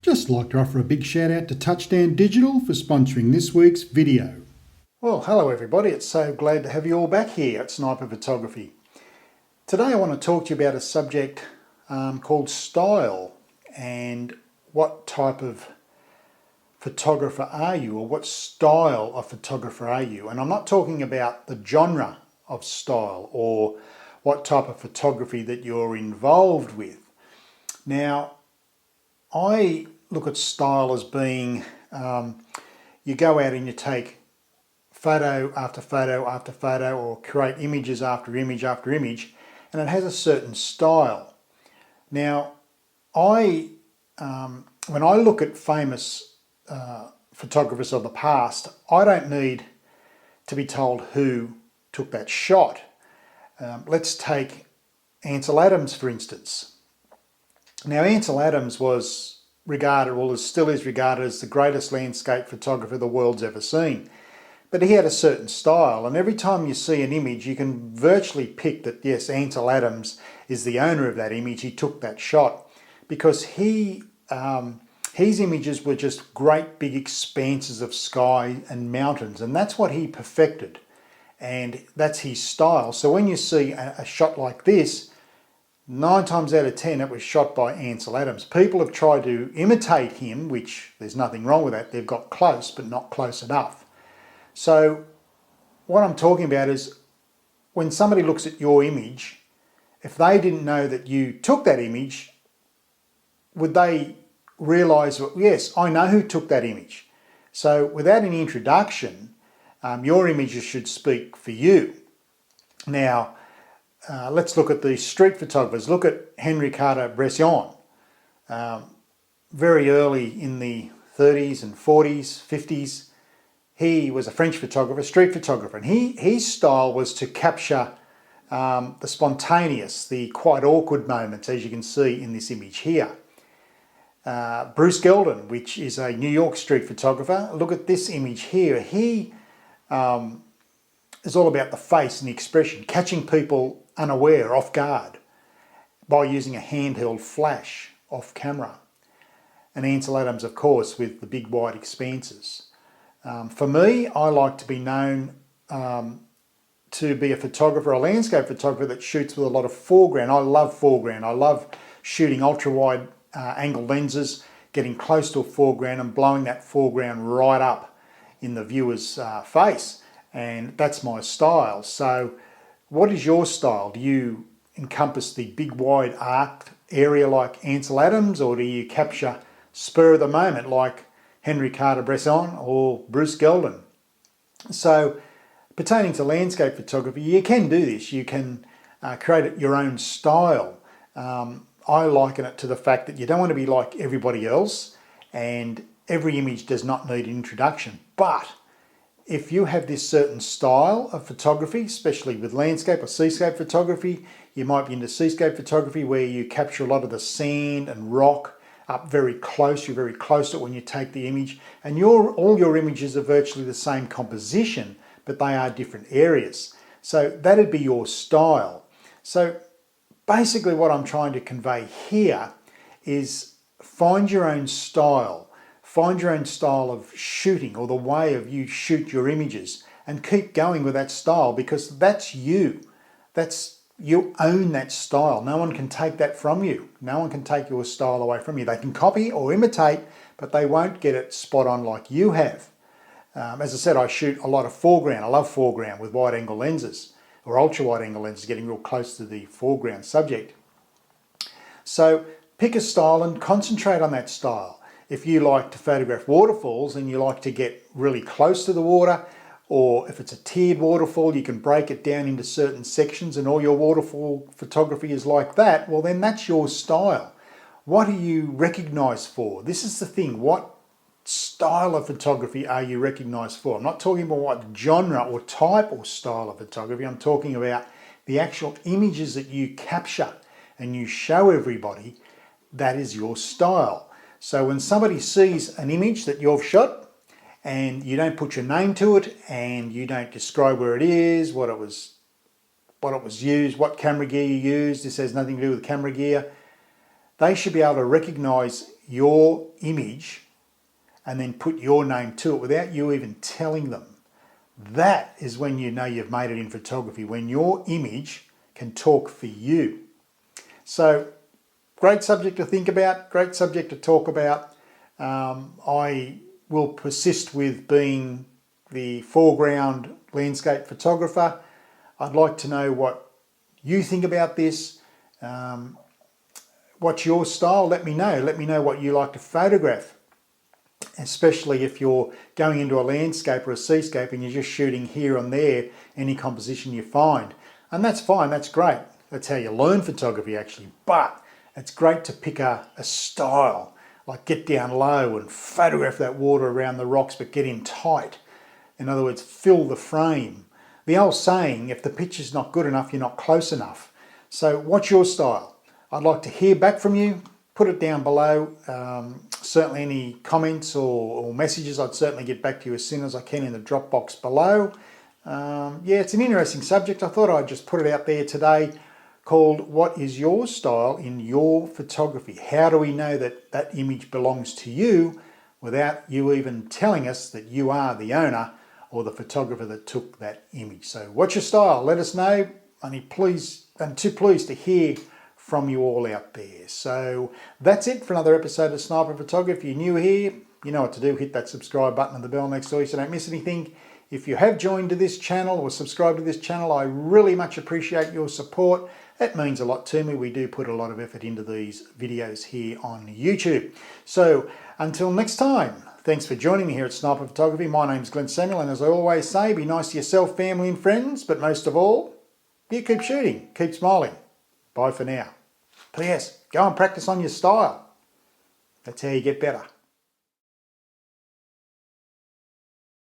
Just like to offer a big shout out to Touchdown Digital for sponsoring this week's video. Well, hello everybody, it's so glad to have you all back here at Sniper Photography. Today I want to talk to you about a subject called style and what type of photographer are you, or what style of photographer are you. And I'm not talking about the genre of style or what type of photography that you're involved with. Now, I look at style as being, you go out and you take photo after photo after photo, or create images after image after image, and it has a certain style. Now, when I look at famous photographers of the past, I don't need to be told who took that shot. Let's take Ansel Adams, for instance. Now, Ansel Adams was regarded, well, still is regarded as the greatest landscape photographer the world's ever seen. But he had a certain style, and every time you see an image, you can virtually pick that, yes, Ansel Adams is the owner of that image. He took that shot because his images were just great big expanses of sky and mountains, and that's what he perfected, and that's his style. So when you see a shot like this, 9 times out of 10 it was shot by Ansel Adams. People have tried to imitate him, which there's nothing wrong with that. They've got close, but not close enough. So what I'm talking about is when somebody looks at your image, if they didn't know that you took that image, would they realise, well, yes, I know who took that image. So without any introduction, your images should speak for you. Now, let's look at the street photographers. Look at Henri Cartier-Bresson. Very early in the 30s and 40s, 50s, he was a French photographer, street photographer, and his style was to capture the spontaneous, the quite awkward moments, as you can see in this image here. Bruce Geldon, which is a New York street photographer, look at this image here. He is all about the face and the expression, catching people unaware, off guard, by using a handheld flash off camera. And Ansel Adams, of course, with the big wide expanses. For me, I like to be known to be a photographer, a landscape photographer that shoots with a lot of foreground. I love foreground. I love shooting ultra-wide angle lenses, getting close to a foreground and blowing that foreground right up in the viewer's face. And that's my style. So what is your style? Do you encompass the big wide arced area like Ansel Adams, or do you capture spur of the moment like Henri Cartier-Bresson or Bruce Geldon? So pertaining to landscape photography, you can do this. You can create your own style. I liken it to the fact that you don't want to be like everybody else, and every image does not need an introduction. But if you have this certain style of photography, especially with landscape or seascape photography, you might be into seascape photography where you capture a lot of the sand and rock up very close. You're very close to it when you take the image, and all your images are virtually the same composition, but they are different areas. So that'd be your style. So basically what I'm trying to convey here is find your own style. Find your own style of shooting, or the way of you shoot your images, and keep going with that style, because that's you. You own that style. No one can take that from you. No one can take your style away from you. They can copy or imitate, but they won't get it spot on like you have. As I said, I shoot a lot of foreground. I love foreground with wide angle lenses, or ultra wide angle lenses, getting real close to the foreground subject. So pick a style and concentrate on that style. If you like to photograph waterfalls and you like to get really close to the water, or if it's a tiered waterfall, you can break it down into certain sections and all your waterfall photography is like that, well then that's your style. What are you recognised for? This is the thing. What style of photography are you recognised for? I'm not talking about what genre or type or style of photography. I'm talking about the actual images that you capture and you show everybody. That is your style. So when somebody sees an image that you've shot and you don't put your name to it and you don't describe where it is, what it was used, what camera gear you used, this has nothing to do with camera gear, they should be able to recognise your image and then put your name to it without you even telling them. That is when you know you've made it in photography, when your image can talk for you. So, great subject to think about, great subject to talk about. I will persist with being the foreground landscape photographer. I'd like to know what you think about this. What's your style? Let me know. Let me know what you like to photograph, especially if you're going into a landscape or a seascape and you're just shooting here and there any composition you find. And that's fine, that's great. That's how you learn photography actually. But it's great to pick a style, like get down low and photograph that water around the rocks, but get in tight. In other words, fill the frame. The old saying, if the picture's not good enough, you're not close enough. So what's your style? I'd like to hear back from you. Put it down below. Certainly any comments or messages, I'd certainly get back to you as soon as I can in the drop box below. Yeah, it's an interesting subject. I thought I'd just put it out there today, called What is your style in your photography? How do we know that that image belongs to you without you even telling us that you are the owner or the photographer that took that image? So what's your style? Let us know. I'm too pleased to hear from you all out there. So that's it for another episode of Sniper Photography. If you're new here, you know what to do. Hit that subscribe button and the bell next door so you don't miss anything. If you have joined to this channel or subscribed to this channel, I really much appreciate your support. It means a lot to me. We do put a lot of effort into these videos here on YouTube. So until next time, thanks for joining me here at Sniper Photography. My name's Glenn Samuel, and as I always say, be nice to yourself, family and friends, but most of all, you keep shooting, keep smiling. Bye for now. P.S. Go and practice on your style. That's how you get better.